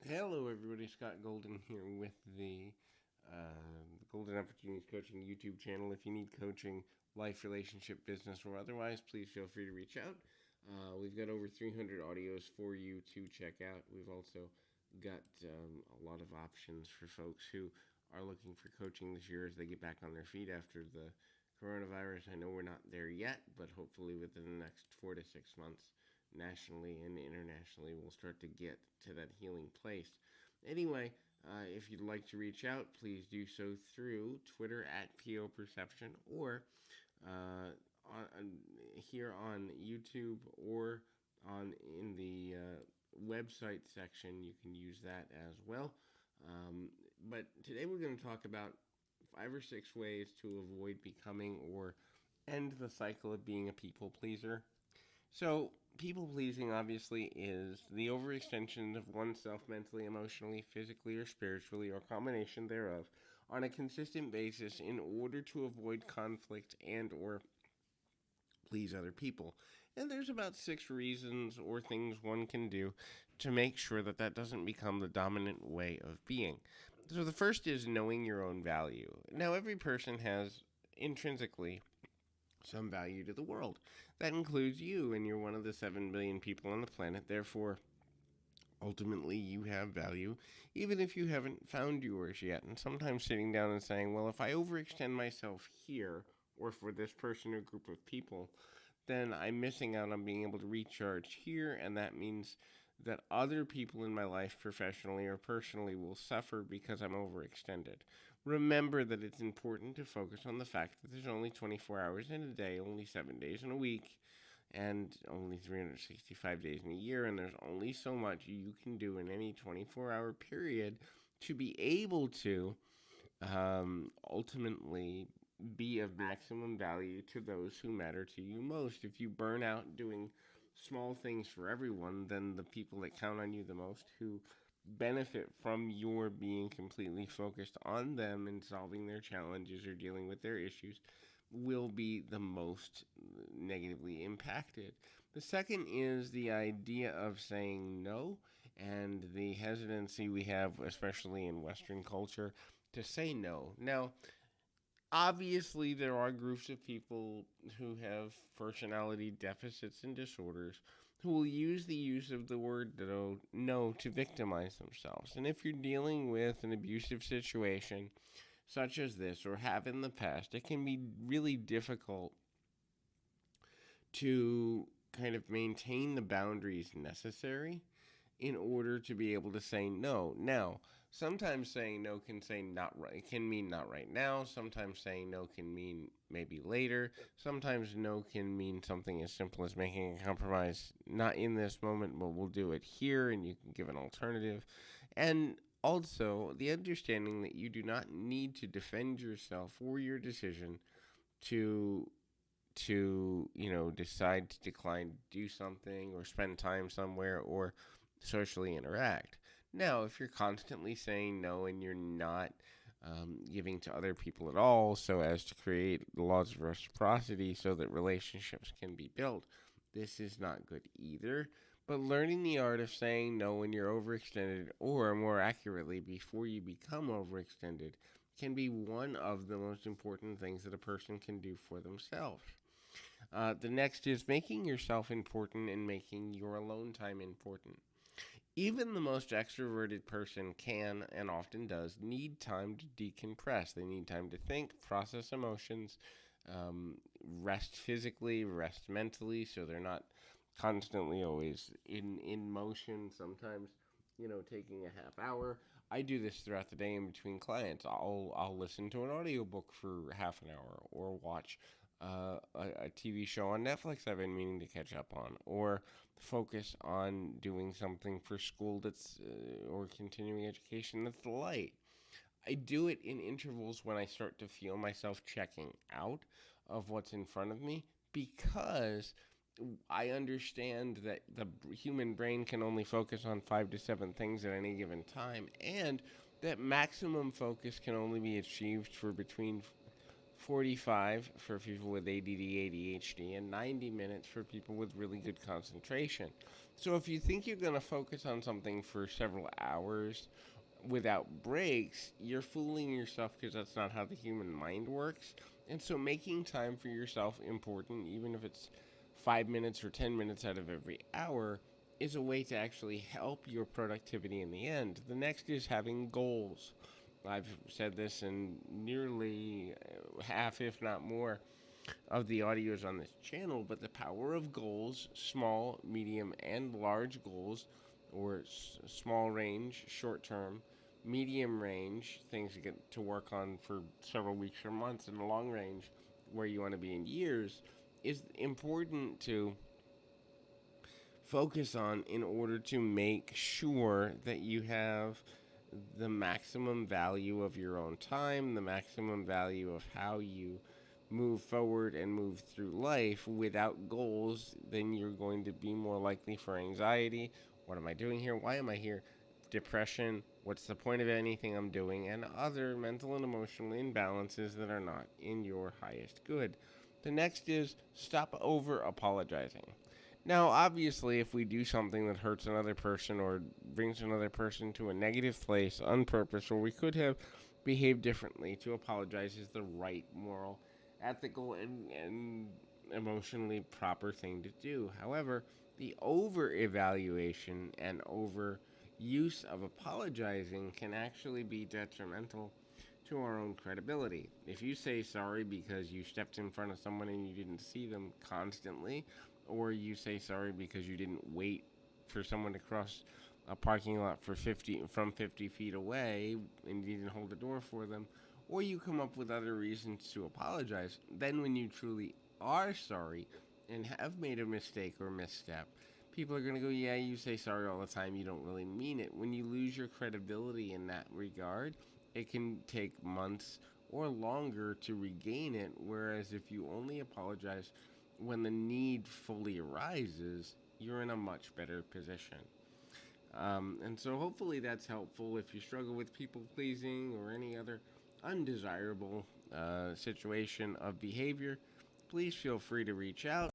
Hello, everybody. Scott Golden here with Golden Opportunities Coaching YouTube channel. If you need coaching, life, relationship, business, or otherwise, please feel free to reach out. We've got over 300 audios for you to check out. We've also got a lot of options for folks who are looking for coaching this year as they get back on their feet after the coronavirus. I know we're not there yet, but hopefully within the next 4 to 6 months, nationally and internationally, we'll start to get to that healing place. Anyway, if you'd like to reach out, please do so through Twitter at PO Perception or here on YouTube or in the website section. You can use that as well. But today we're going to talk about 5 or 6 ways to avoid becoming or end the cycle of being a people pleaser. So, people pleasing obviously is the overextension of oneself mentally, emotionally, physically, or spiritually, or combination thereof, on a consistent basis in order to avoid conflict and or please other people. And there's about 6 reasons or things one can do to make sure that that doesn't become the dominant way of being. So the first is knowing your own value. Now, every person has intrinsically some value to the world. That includes you, and you're one of the 7 billion people on the planet. Therefore, ultimately, you have value, even if you haven't found yours yet. And sometimes sitting down and saying, well, if I overextend myself here, or for this person or group of people, then I'm missing out on being able to recharge here, and that means that other people in my life, professionally or personally, will suffer because I'm overextended. Remember that it's important to focus on the fact that there's only 24 hours in a day, only 7 days in a week, and only 365 days in a year, and there's only so much you can do in any 24-hour period to be able to ultimately be of maximum value to those who matter to you most. If you burn out doing small things for everyone, then the people that count on you the most, who benefit from your being completely focused on them and solving their challenges or dealing with their issues, will be the most negatively impacted. The second is the idea of saying no and the hesitancy we have, especially in Western culture, to say no. Now, obviously, there are groups of people who have personality deficits and disorders who will use the use of the word no to victimize themselves. And if you're dealing with an abusive situation such as this or have in the past, it can be really difficult to kind of maintain the boundaries necessary in order to be able to say no. Now, sometimes saying no can say not right. It can mean not right now. Sometimes saying no can mean maybe later. Sometimes no can mean something as simple as making a compromise, not in this moment, but we'll do it here, and you can give an alternative. And also, the understanding that you do not need to defend yourself or your decision to decide to decline to do something or spend time somewhere or socially interact. Now, if you're constantly saying no and you're not giving to other people at all so as to create the laws of reciprocity so that relationships can be built, this is not good either. But learning the art of saying no when you're overextended, or more accurately, before you become overextended, can be one of the most important things that a person can do for themselves. The next is making yourself important and making your alone time important. Even the most extroverted person can, and often does, need time to decompress. They need time to think, process emotions, rest physically, rest mentally, so they're not constantly always in motion. Sometimes, taking a half hour. I do this throughout the day in between clients. I'll listen to an audiobook for half an hour or watch a TV show on Netflix I've been meaning to catch up on, or focus on doing something for school that's or continuing education that's light. I do it in intervals when I start to feel myself checking out of what's in front of me, because I understand that the human brain can only focus on 5 to 7 things at any given time, and that maximum focus can only be achieved for between 45 for people with ADD, ADHD, and 90 minutes for people with really good concentration. So if you think you're going to focus on something for several hours without breaks, you're fooling yourself because that's not how the human mind works. And so making time for yourself important, even if it's 5 minutes or 10 minutes out of every hour, is a way to actually help your productivity in the end. The next is having goals. I've said this in nearly half, if not more, of the audios on this channel, but the power of goals, small, medium, and large goals, or small range, short term, medium range, things you get to work on for several weeks or months, and the long range, where you want to be in years, is important to focus on in order to make sure that you have the maximum value of your own time, the maximum value of how you move forward and move through life. Without goals, then you're going to be more likely for anxiety. What am I doing here? Why am I here? Depression. What's the point of anything I'm doing? And other mental and emotional imbalances that are not in your highest good. The next is stop over apologizing. Now, obviously, if we do something that hurts another person or brings another person to a negative place on purpose, or we could have behaved differently, to apologize is the right moral, ethical, and emotionally proper thing to do. However, the over-evaluation and over-use of apologizing can actually be detrimental to our own credibility. If you say sorry because you stepped in front of someone and you didn't see them constantly, or you say sorry because you didn't wait for someone to cross a parking lot from 50 feet away and you didn't hold the door for them, or you come up with other reasons to apologize, then when you truly are sorry and have made a mistake or misstep, people are going to go, yeah, you say sorry all the time, you don't really mean it. When you lose your credibility in that regard, it can take months or longer to regain it, whereas if you only apologize when the need fully arises, you're in a much better position. And so hopefully that's helpful. If you struggle with people pleasing or any other undesirable situation of behavior, please feel free to reach out.